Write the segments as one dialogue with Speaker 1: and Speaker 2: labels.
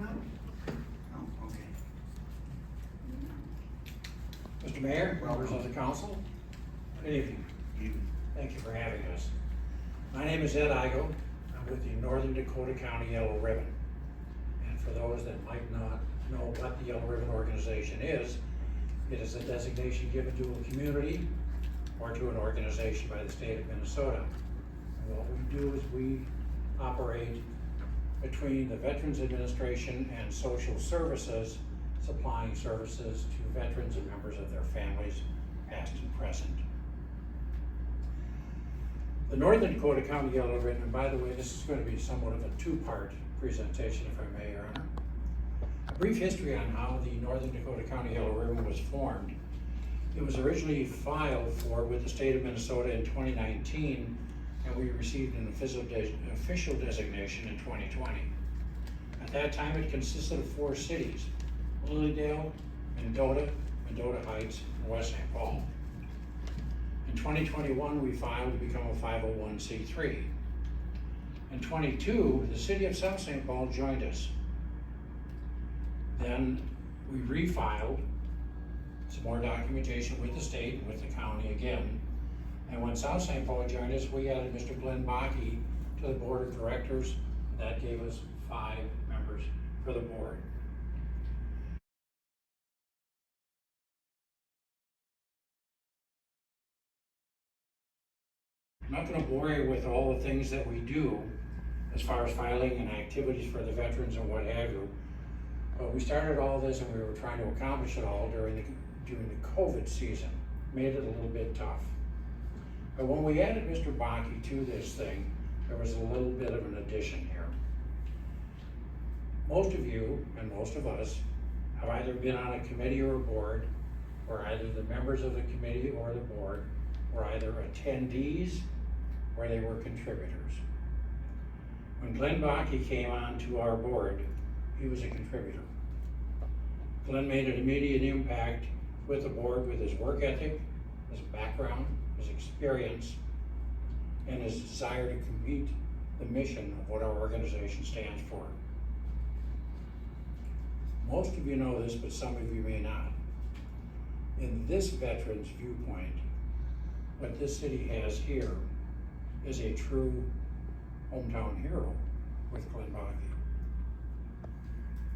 Speaker 1: up? No, okay.
Speaker 2: Mr. Mayor, members of the council, good evening. Thank you for having us. My name is Ed Igo. I'm with the Northern Dakota County Yellow Ribbon. And for those that might not know what the Yellow Ribbon organization is, it is a designation given to a community or to an organization by the state of Minnesota. And what we do is we operate between the Veterans Administration and Social Services, supplying services to veterans and members of their families, past and present. The Northern Dakota County Yellow Ribbon, and by the way, this is going to be somewhat of a two-part presentation, if I may, Your Honor. A brief history on how the Northern Dakota County Yellow Ribbon was formed. It was originally filed for with the state of Minnesota in 2019, and we received an official designation in 2020. At that time, it consisted of 4 cities: Lilydale, Mendota Heights, and West St. Paul. In 2021, we filed to become a 501c3. In 22, the city of South St. Paul joined us. Then we refiled some more documentation with the state and with the county again. And when South St. Paul joined us, we added Mr. Glenn Bakke to the board of directors. That gave us 5 members for the board. I'm not going to bore you with all the things that we do as far as filing and activities for the veterans and what have you. But we started all this and we were trying to accomplish it all during the COVID season. Made it a little bit tough. But when we added Mr. Bakke to this thing, there was a little bit of an addition here. Most of you and most of us have either been on a committee or a board, or either the members of the committee or the board were either attendees or they were contributors. When Glenn Bakke came on to our board, he was a contributor. Glenn made an immediate impact with the board with his work ethic, his background, his experience, and his desire to complete the mission of what our organization stands for. Most of you know this, but some of you may not. In this veteran's viewpoint, what this city has here is a true hometown hero with Glenn Bakke.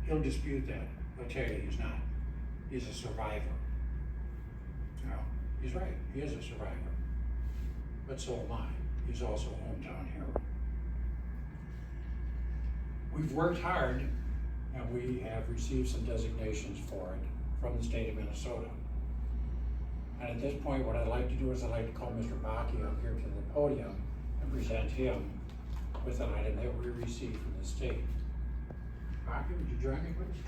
Speaker 2: He'll dispute that. I'll tell you he's not. He's a survivor. Now, he's right, he is a survivor. But so am I. He's also a hometown hero. We've worked hard and we have received some designations for it from the state of Minnesota. And at this point, what I'd like to do is I'd like to call Mr. Bakke up here to the podium and present him with an item that we received from the state. Bakke, would you join me, please?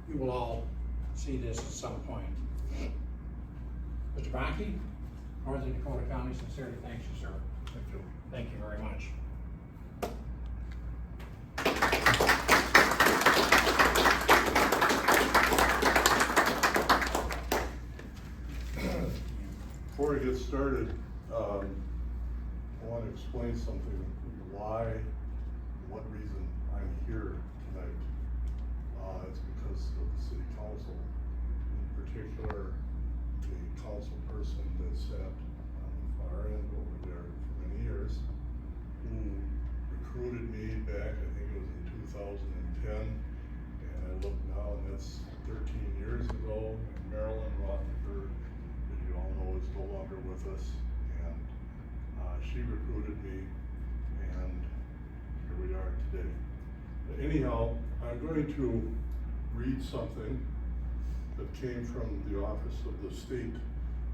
Speaker 2: You will all see this at some point. Mr. Bakke, Northern Dakota County sincerely thanks you, sir. Thank you. Thank you very much.
Speaker 3: Before we get started, I want to explain something, why, what reason I'm here tonight. It's because of the city council, in particular, the council person that sat on the far end over there for many years, who recruited me back, I think it was in 2010, and I look now, and that's 13 years ago, and Marilyn Rothenberg, that you all know is no longer with us, and she recruited me, and here we are today. But anyhow, I'm going to read something that came from the office of the state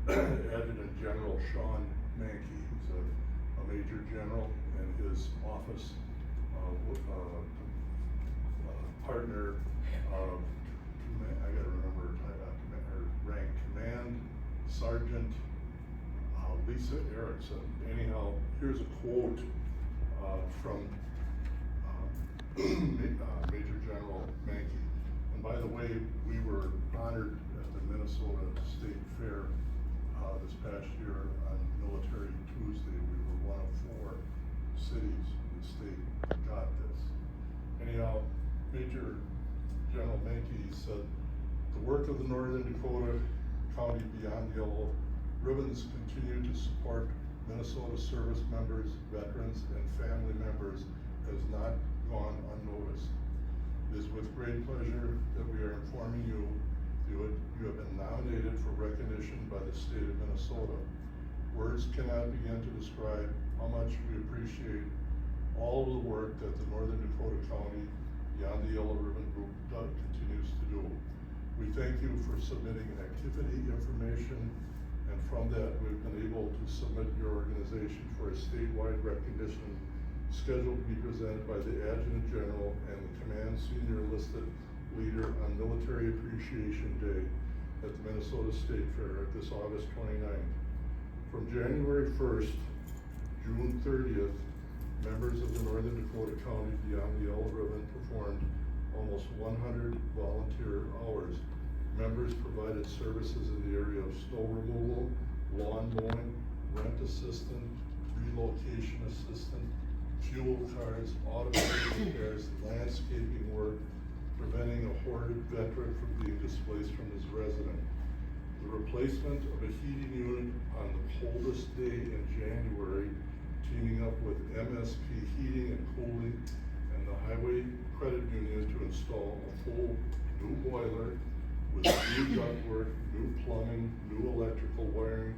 Speaker 3: Adjutant General Sean Mankey. He's a major general, and his office partner, I gotta remember her rank, Command Sergeant Lisa Erickson. Anyhow, here's a quote from Major General Mankey. And by the way, we were honored at the Minnesota State Fair this past year on Military Tuesday. We were one cities in the state got this. Anyhow, Major General Menke said, the work of the Northern Dakota County Beyond Yellow Ribbons continue to support Minnesota service members, veterans, and family members has not gone unnoticed. It is with great pleasure that we are informing you you have been nominated for recognition by the state of Minnesota. Words cannot begin to describe how much we appreciate all of the work that the Northern Dakota County Beyond the Yellow Ribbon Group continues to do. We thank you for submitting activity information, and from that we've been able to submit your organization for a statewide recognition scheduled to be presented by the Adjutant General and the Command Senior Enlisted Leader on Military Appreciation Day at the Minnesota State Fair this August 29th. From January 1st, June 30th, members of the Northern Dakota County Beyond the Yellow Ribbon performed almost 100 volunteer hours. Members provided services in the area of snow removal, lawn mowing, rent assistant, relocation assistant, fuel cards, automobile repairs, landscaping work, preventing a hoarded veteran from being displaced from his residence. The replacement of a heating unit on the coldest day in January, teaming up with MSP Heating and Cooling and the Highway Credit Union to install a full new boiler with new ductwork, new plumbing, new electrical wiring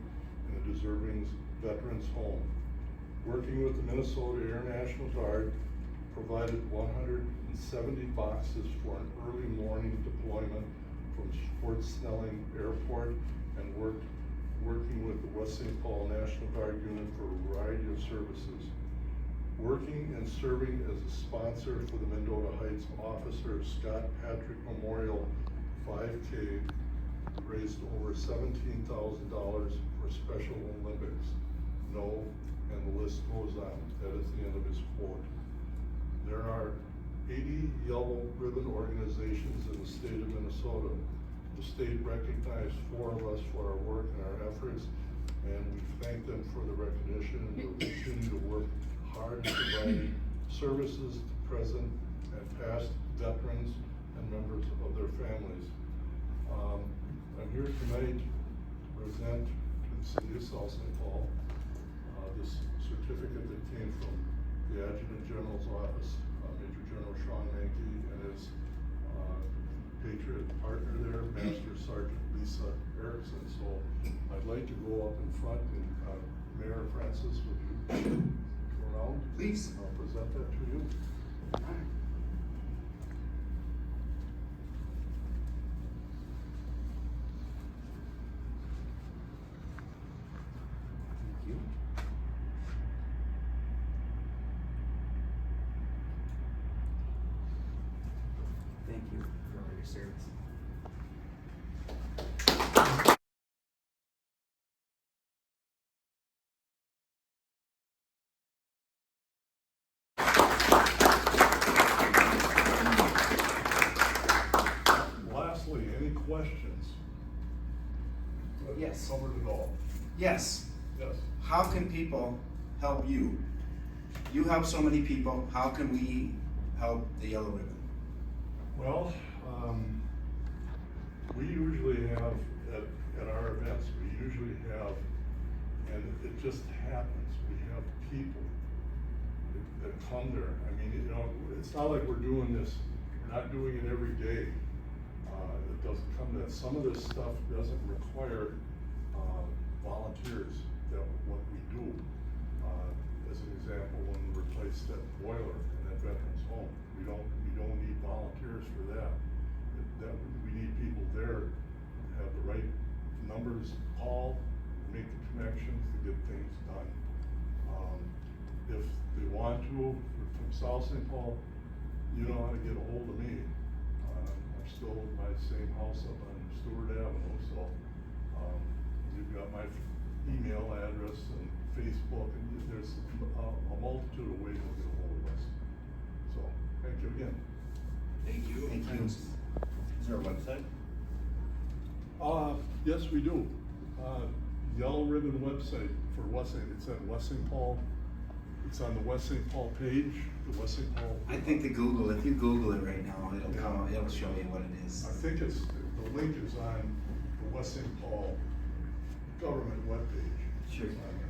Speaker 3: in a deserving veteran's home. Working with the Minnesota Air National Guard, provided 170 boxes for an early morning deployment from Fort Snelling Airport, and working with the West St. Paul National Guard unit for a variety of services. Working and serving as a sponsor for the Mendota Heights Officer Scott Patrick Memorial 5K, raised over $17,000 for Special Olympics. No, and the list goes on. That is the end of his quote. There are 80 yellow ribbon organizations in the state of Minnesota. The state recognized 4 of us for our work and our efforts, and we thank them for the recognition, and we'll continue to work hard in providing services to present and past veterans and members of their families. I'm here tonight to present to the city of South St. Paul this certificate that came from the Adjutant General's office, Major General Sean Menke, and his Patriot partner there, Master Sergeant Lisa Erickson. So I'd like to go up in front, and Mayor Francis, would you go around?
Speaker 1: Please.
Speaker 3: I'll present that to you.
Speaker 1: All right. Thank you. Thank you for all your service.
Speaker 3: Lastly, any questions?
Speaker 1: Yes.
Speaker 3: Covered it all.
Speaker 1: Yes.
Speaker 3: Yes.
Speaker 1: How can people help you? You help so many people. How can we help the Yellow Ribbon?
Speaker 3: Well, we usually have, at our events, we usually have, and it just happens, we have people that come there. I mean, you know, it's not like we're doing this, we're not doing it every day. It doesn't come to that. Some of this stuff doesn't require volunteers, that what we do. As an example, when we replaced that boiler in that veteran's home, we don't need volunteers for that. We need people there to have the right numbers to call, make the connections to get things done. If they want to, from South St. Paul, you know how to get a hold of me. I'm still at my same house up on Stewart Avenue, so you've got my email address and Facebook, and there's a multitude of ways to get a hold of us. So, thank you again.
Speaker 1: Thank you. Thank you. Is there a website?
Speaker 3: Yes, we do. Yellow Ribbon website for West St. It's at It's on the West St. Paul page, the West St. Paul.
Speaker 1: I think if you Google it right now, it'll show you what it is.
Speaker 3: I think it's, the link is on the West St. Paul government webpage.
Speaker 1: Sure.
Speaker 3: It's on there.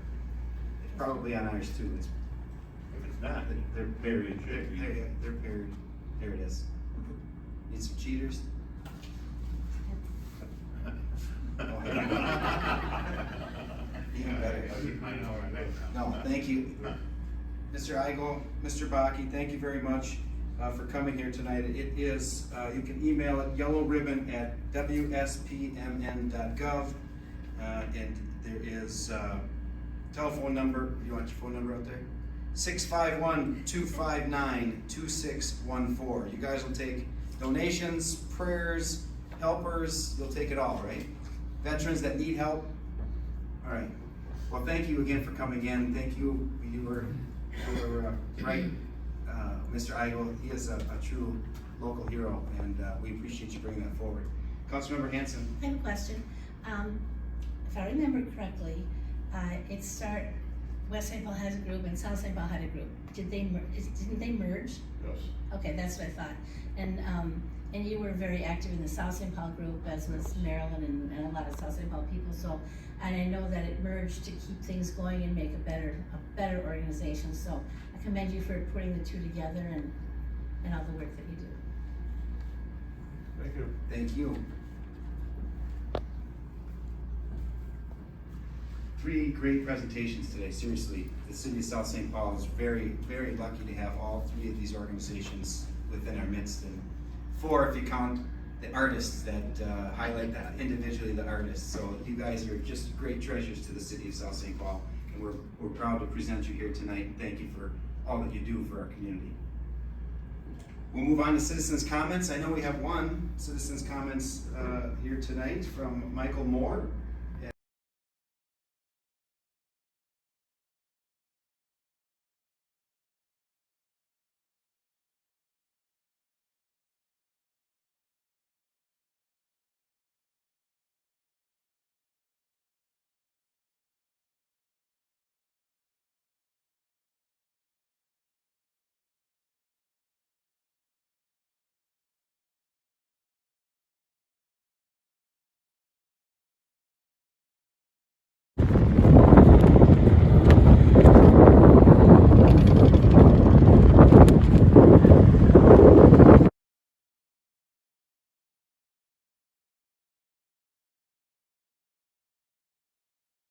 Speaker 1: It's probably on ours too. It's,
Speaker 4: If it's not,
Speaker 1: they're buried.
Speaker 4: It should be.
Speaker 1: They're buried. There it is. Need some cheaters? Even better.
Speaker 4: I know, right now.
Speaker 1: No, thank you. Mr. Igo, Mr. Baki, thank you very much for coming here tonight. It is, you can email it yellowribbon@wspmn.gov. And there is telephone number. You want your phone number out there? 651-259-2614. You guys will take donations, prayers, helpers. You'll take it all, right? Veterans that need help. All right. Well, thank you again for coming in. Thank you. You were right, Mr. Igo. He is a true local hero, and we appreciate you bringing that forward. Councilmember Hanson.
Speaker 5: I have a question. If I remember correctly, West St. Paul has a group and South St. Paul had a group. Didn't they merge?
Speaker 3: Yes.
Speaker 5: Okay, that's what I thought. And you were very active in the South St. Paul group, as was Marilyn and a lot of South St. Paul people. So, and I know that it merged to keep things going and make a better organization. So I commend you for putting the two together and all the work that you do.
Speaker 3: Thank you.
Speaker 1: Thank you. 3 great presentations today, seriously. The city of South St. Paul is very, very lucky to have all 3 of these organizations within our midst, and 4 if you count the artists that highlight that individually, the artists. So you guys are just great treasures to the city of South St. Paul, and we're proud to present you here tonight, and thank you for all that you do for our community. We'll move on to citizens' comments. I know we have one citizens' comments here tonight from Michael Moore.